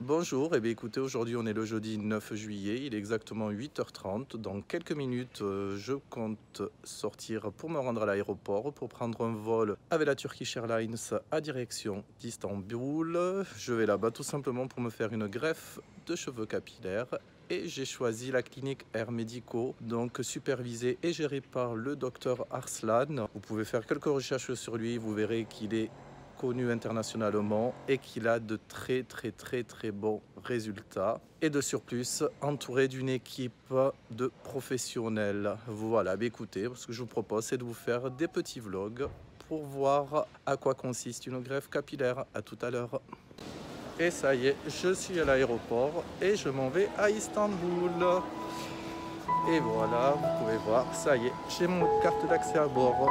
Bonjour, écoutez, aujourd'hui on est le jeudi 9 juillet, il est exactement 8h30. Dans quelques minutes, je compte sortir pour me rendre à l'aéroport pour prendre un vol avec la Turkish Airlines à direction d'Istanbul. Je vais là-bas tout simplement pour me faire une greffe de cheveux capillaires. Et j'ai choisi la clinique Air Medico, donc supervisée et gérée par le docteur Arslan. Vous pouvez faire quelques recherches sur lui, vous verrez qu'il est connu internationalement et qu'il a de très bons résultats. Et de surplus, entouré d'une équipe de professionnels. Voilà, écoutez, ce que je vous propose, c'est de vous faire des petits vlogs pour voir à quoi consiste une greffe capillaire. À tout à l'heure. Et ça y est, je suis à l'aéroport et je m'en vais à Istanbul. Et voilà, vous pouvez voir, ça y est, j'ai mon carte d'accès à bord.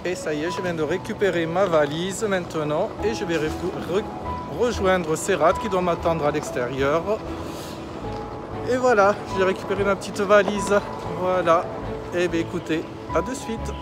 Et ça y est, je viens de récupérer ma valise maintenant et je vais rejoindre Serhat qui doit m'attendre à l'extérieur. Et voilà, j'ai récupéré ma petite valise. Voilà. Et bien écoutez, à de suite.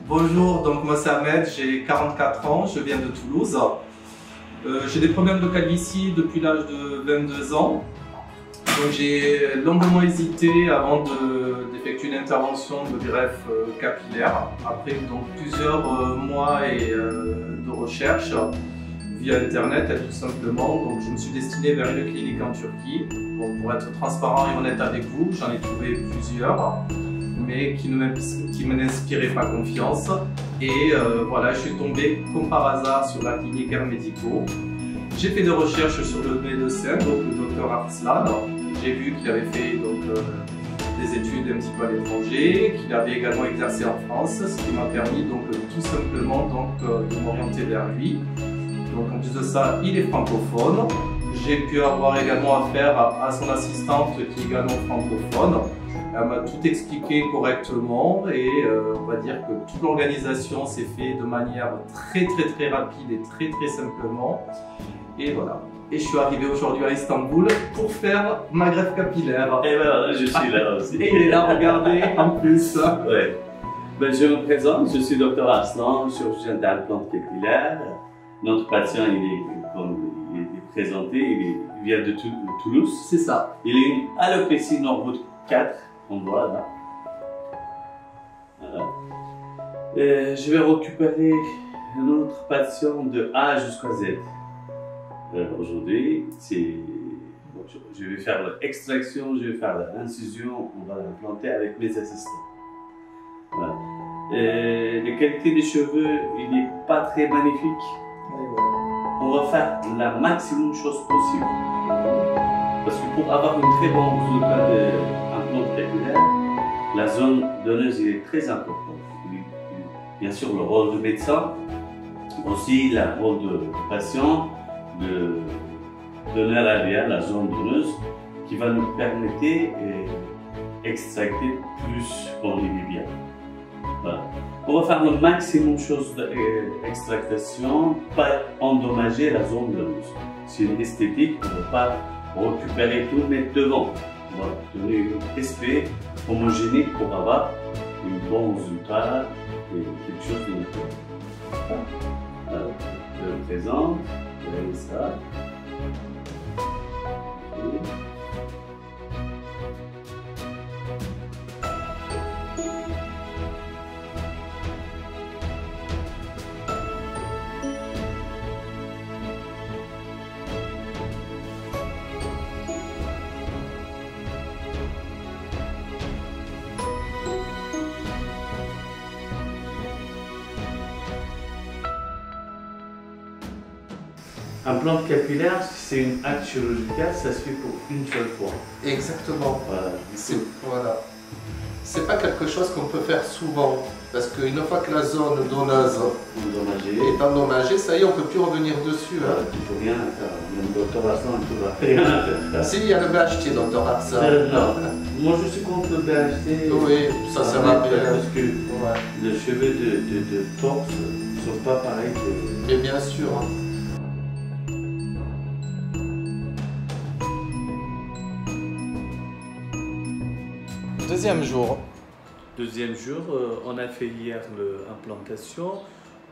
Bonjour, donc moi c'est Ahmed, j'ai 44 ans, je viens de Toulouse. J'ai des problèmes de calvitie depuis l'âge de 22 ans. Donc j'ai longuement hésité avant d'effectuer une intervention de greffe capillaire. Après donc plusieurs mois de recherche via internet tout simplement. Donc je me suis destiné vers une clinique en Turquie. Bon, pour être transparent et honnête avec vous, j'en ai trouvé plusieurs, mais qui ne m'inspiraient pas confiance. Et voilà, je suis tombé comme par hasard sur la clinique Air Medico. J'ai fait des recherches sur le médecin, donc le docteur Arslan. J'ai vu qu'il avait fait donc, des études un petit peu à l'étranger, qu'il avait également exercé en France, ce qui m'a permis donc, tout simplement de m'orienter vers lui. Donc en plus de ça, il est francophone. J'ai pu avoir également affaire à son assistante qui est également francophone. Elle m'a tout expliqué correctement et on va dire que toute l'organisation s'est faite de manière très rapide et très simplement. Et voilà. Et je suis arrivé aujourd'hui à Istanbul pour faire ma greffe capillaire. Et ben voilà, je suis là aussi. Et il est là, regardez, en plus. Ouais. Ben, je me présente, je suis Dr Arslan, chirurgien d'implant capillaire. Notre patient, comme il est présenté, il vient de Toulouse. C'est ça. Il est une alopécie Norwood 4, on voit là. Voilà. Et je vais récupérer un autre patient de A jusqu'à Z. Aujourd'hui, je vais faire l'extraction, je vais faire l'incision, on va l'implanter avec mes assistants. Voilà. La qualité des cheveux, il n'est pas très magnifique. On va faire la maximum chose possible. Parce que pour avoir une très bonne résultat d'implant capillaire, la zone donneuse est très importante. Bien sûr, le rôle de médecin, aussi le rôle de patient, de donner la zone donneuse, qui va nous permettre d'extracter plus qu'on est bien. Voilà. On va faire le maximum de choses d'extractation, pas endommager la zone donneuse. C'est une esthétique, on ne va pas récupérer tout, mettre devant. On va donner un aspect homogénéique pour avoir un bon résultat et quelque chose de naturel. Alors, je le présente. Vous voyez ça. Implante capillaire, c'est une acte chirurgical, ça se fait pour une seule fois. Exactement. Voilà. Voilà. C'est pas quelque chose qu'on peut faire souvent, parce qu'une fois que la zone donneuse est endommagée, ça y est, on ne peut plus revenir dessus. Voilà, tu ne peux rien faire. Même docteur Hassan, tu ne peux rien faire. Si, il y a le BHT, docteur Hassan. Non, moi je suis contre le BHT. Oui, ça sert à rien. Parce que les cheveux de torse ne sont pas pareils que... Mais bien sûr. Deuxième jour. Deuxième jour, on a fait hier l'implantation.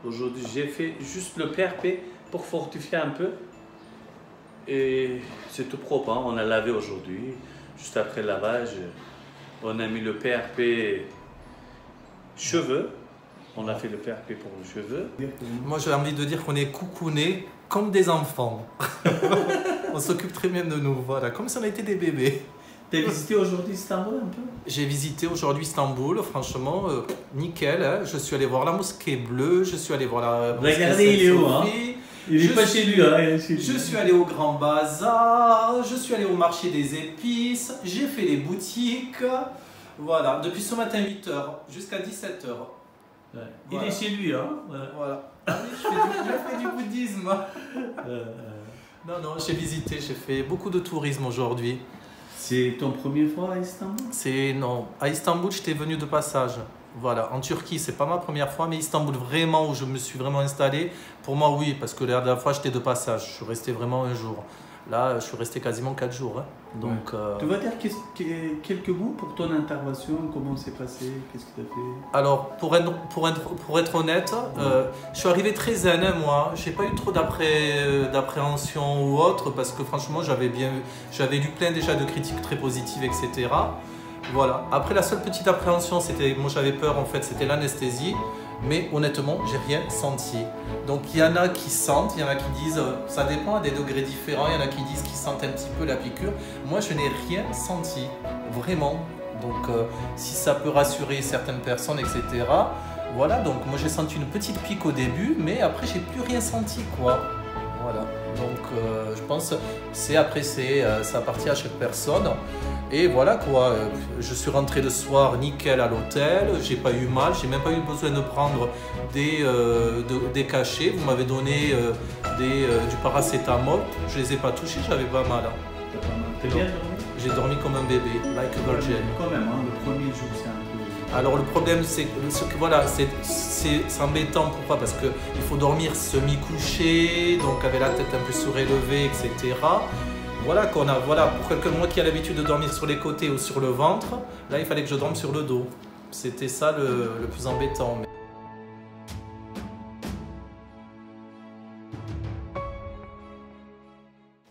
Aujourd'hui, j'ai fait juste le PRP pour fortifier un peu. Et c'est tout propre, hein. On a lavé aujourd'hui. Juste après le lavage, on a mis le PRP cheveux. On a fait le PRP pour les cheveux. Moi, j'ai envie de dire qu'on est coucounés comme des enfants. On s'occupe très bien de nous, voilà, comme si on était des bébés. Tu as visité aujourd'hui Istanbul un peu? J'ai visité aujourd'hui Istanbul, franchement, nickel. Hein. Je suis allé voir la mosquée bleue, je suis allé voir la mosquée Regardez, il est où, hein? Il n'est pas chez lui, hein? Je suis allé au Grand Bazar, je suis allé au marché des épices, j'ai fait les boutiques. Voilà, depuis ce matin 8h jusqu'à 17h. Ouais. Il est chez lui, hein? Voilà. Ah oui, je fais du bouddhisme. Non, j'ai visité, j'ai fait beaucoup de tourisme aujourd'hui. C'est ton première fois à Istanbul? Non, à Istanbul, j'étais venu de passage. Voilà, en Turquie, c'est pas ma première fois, mais Istanbul, vraiment, où je me suis vraiment installé, pour moi, oui, parce que la dernière fois, j'étais de passage. Je suis resté vraiment un jour. Là, je suis resté quasiment 4 jours. Hein. Donc, Tu vas dire quelques mots pour ton intervention, comment c'est passé, qu'est-ce que tu as fait? Alors, pour être honnête, je suis arrivé très zen, hein, moi. Je n'ai pas eu trop d'appréhension ou autre, parce que franchement, j'avais lu plein déjà de critiques très positives, etc. Voilà. Après, la seule petite appréhension, moi j'avais peur, en fait, c'était l'anesthésie. Mais honnêtement, j'ai rien senti. Donc il y en a qui sentent, il y en a qui disent, ça dépend à des degrés différents, il y en a qui disent qu'ils sentent un petit peu la piqûre. Moi, je n'ai rien senti, vraiment. Donc si ça peut rassurer certaines personnes, etc. Voilà, donc moi j'ai senti une petite pique au début, mais après j'ai plus rien senti, quoi. Voilà, donc je pense ça appartient à chaque personne. Et voilà quoi, je suis rentré le soir nickel à l'hôtel, j'ai pas eu mal, j'ai même pas eu besoin de prendre des cachets. Vous m'avez donné du paracétamol, je les ai pas touchés, j'avais pas mal. T'es bien dormi? J'ai dormi comme un bébé, like a virgin. Quand même, hein, le premier jour c'est un peu... Alors le problème c'est que voilà, c'est embêtant, pourquoi? Parce qu'il faut dormir semi-couché, donc avec la tête un peu surélevée, etc. Voilà, pour quelqu'un moi qui a l'habitude de dormir sur les côtés ou sur le ventre, là il fallait que je dorme sur le dos. C'était ça le plus embêtant.